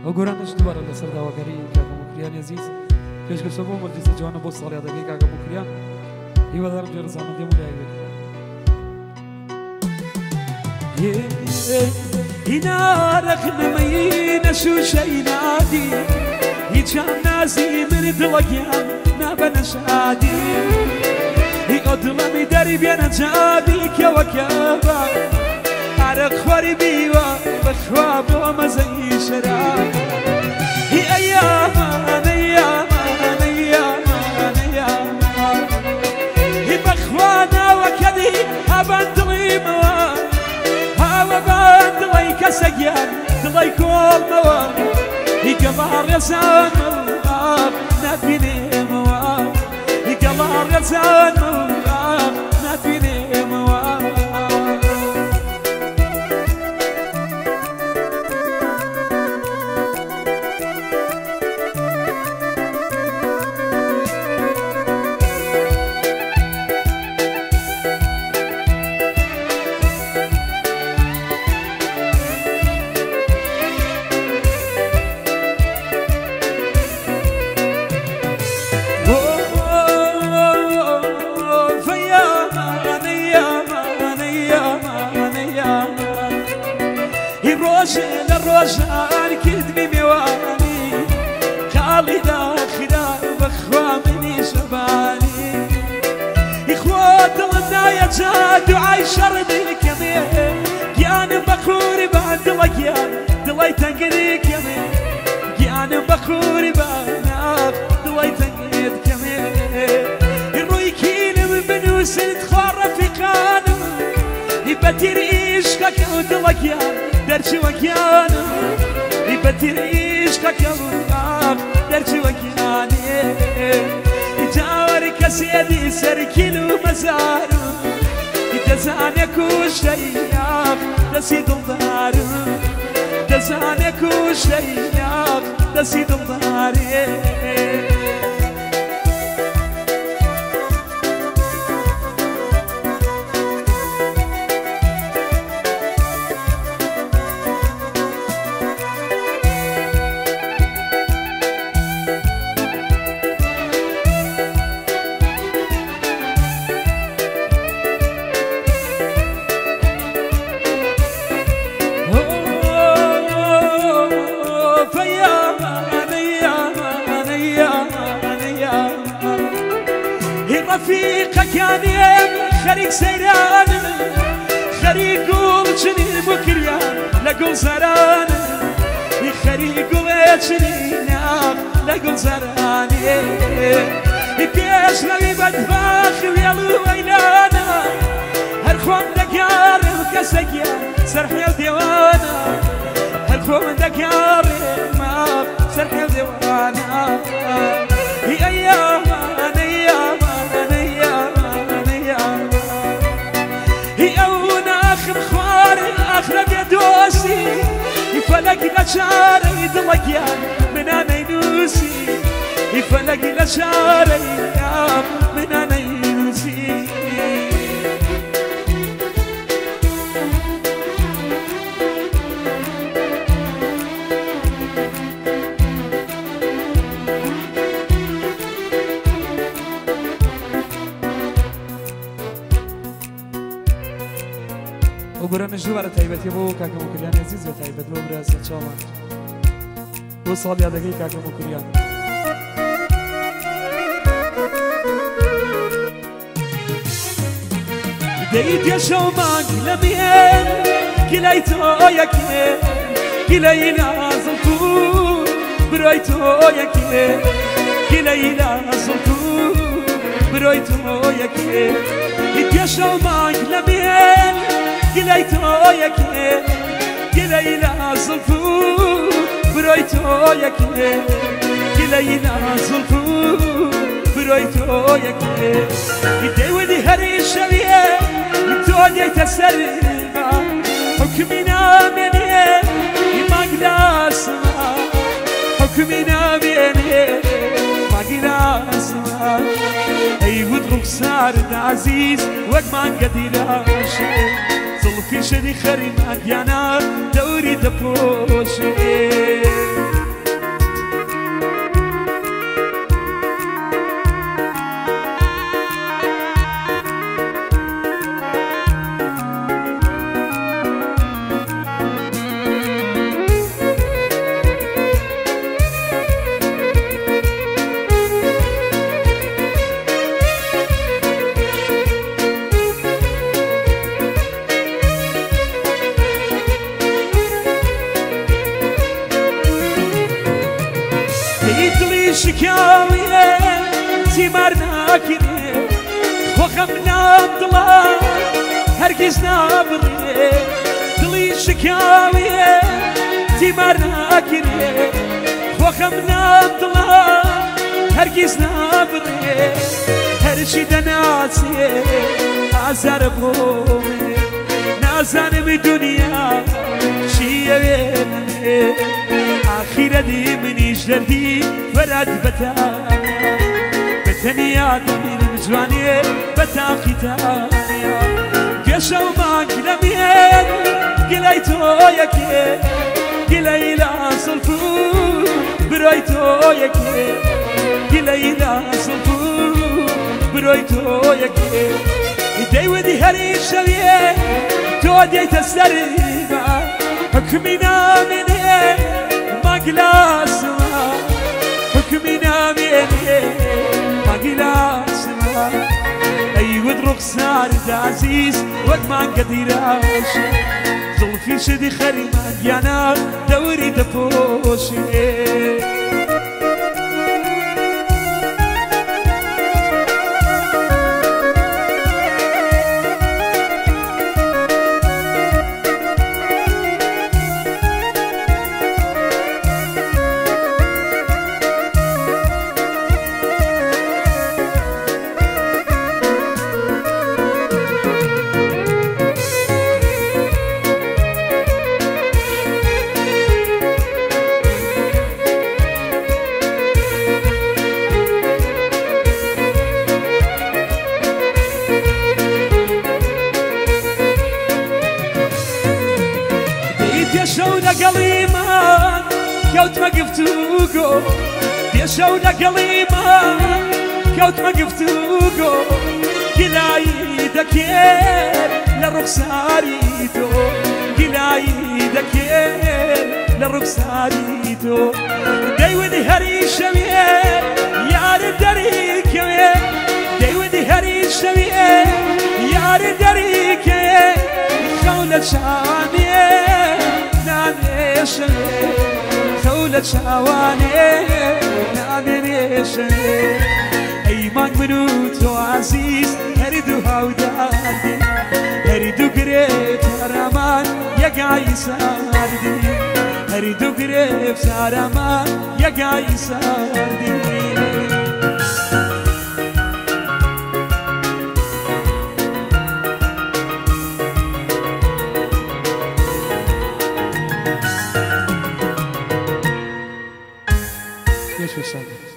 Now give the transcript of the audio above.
وقرانش دوباره لسر داواکاری کاکا مکریان عزیز پیش کسب و مجلس جوان بوس سالیات کی کاکا مکریان هیوا دارم جرس آمد دیمولی آیه اینا رقم مین شوش اینادی هیچ نازی من دلگیان نبنشادی هی ادلمی داری بیان جابی که وکبا عرق خوری بیوا بخواب و مزهی شراب هی ایامان ایامان ایامان ایامان هی بخوانا وکدی هبندلی موان هوا بندلی کسگیان دلی کول موان هی قمار رزان موان نبینی موان هی قمار رزان موان نبینی موان الرجال كدمي مواني خالي داخلا بخوامني شباني إخوات الله يا جاد وعايش أرضي كمين كيان بخوري بعد لقيان دلي تنقري كمين كيان بخوري بعد دلي تنقري كمين الروي كيلم بنوس تخار في قانم يبتر إيشكك ودلقيان درشي وكيانه يبتر إيشكك درشي وكيانه يجاورك سيدي سركيلو مزارو يتزانك وشياق تسيد الدارو يتزانك وشياق تسيد الدارو رفيقك كان يم خريق سيران خريق قولشني بكريان لقول زران خريق قولشني لقول زران بيش لبي بدفاخ ويلو ويلانا هالخوم دكار وكسكيان سرحي وديوانا هالخوم دكار ما سرحي وديوانا هي أيام أخرب يدوسي يفلق لشاري دلقيان من أنا ينوسي يفلق لشاري من أنا ينوسي وقرانش دوباره تایبتی بو کاکا مکریان عزیز و تایبت بو برای سچاما بو سال یادگی کاکا مکریان ديت يا شومان لمين كليتو يا كين كلينا زلطو برويتو يا كين كلينا زلطو برويتو يا كين ديت يا شومان لمين كليتو يا كين كلينا زلطو برويتو يا كين كلينا زلطو برويتو يا كين يدودي هري شويه يتودي تسرما حكمنا مني ما قداسما حكمنا مني ما قداسما اي ودرك صار عزيز وقت ما قديلاش ظل في شدي خريم احيانا دوري دبوشي دلي شكاوية تيمار ناكني وخمنا بضلا هرقز نابري دلي شكاوية تيمار ناكني وخمنا بضلا هرقز نابري هرشي دناسي نازار بومي نازان بدنيا شيئا آخر دي منيش دردي فرد بتانيا بتانيا دمير مجواني بتاقي تانيا قشو ما قلمين قليتو يكي قلي لا صلفو برويتو يكي قلي لا صلفو برويتو يكي يدي ودي هري شويه تودي تسريبا حكمنا مني ما قلاسما حكمنا مني ما قلاسما اي ود رخصار عزيز ود ما قديراش ظلفي شدي خريما يانا دوري دفوشي يشونا قليما كوت ما قفتوكو يشونا قليما كوت ما قفتوكو قلاي دكير لرخصاريتو قلاي دكير لرخصاريتو دايودي هري شويه يار دريكويه دايودي هري شويه يار دريكويه خولة شانيه خولة شواني نادريشني أي مانك منوت عزيز هردو هوداردي هردو قريب سارمان يقعي ساردي هردو قريب سارمان يقعي ساردي Yes, we